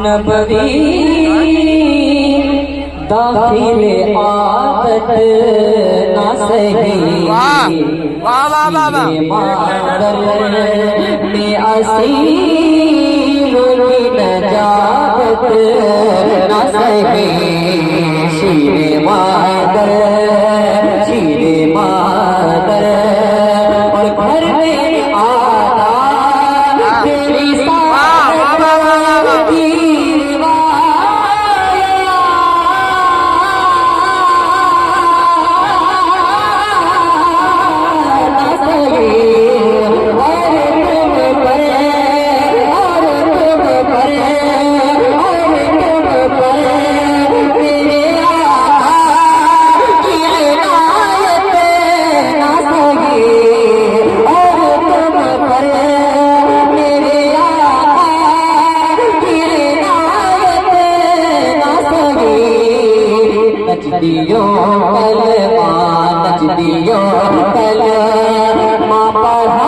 नबवी दाखिले आदत ना सही मादर में असीर की नजात ना सही शीरे मादर और घर में आदा तेरी नचदियो कल माँ नचदियो कल माँ पढ़ा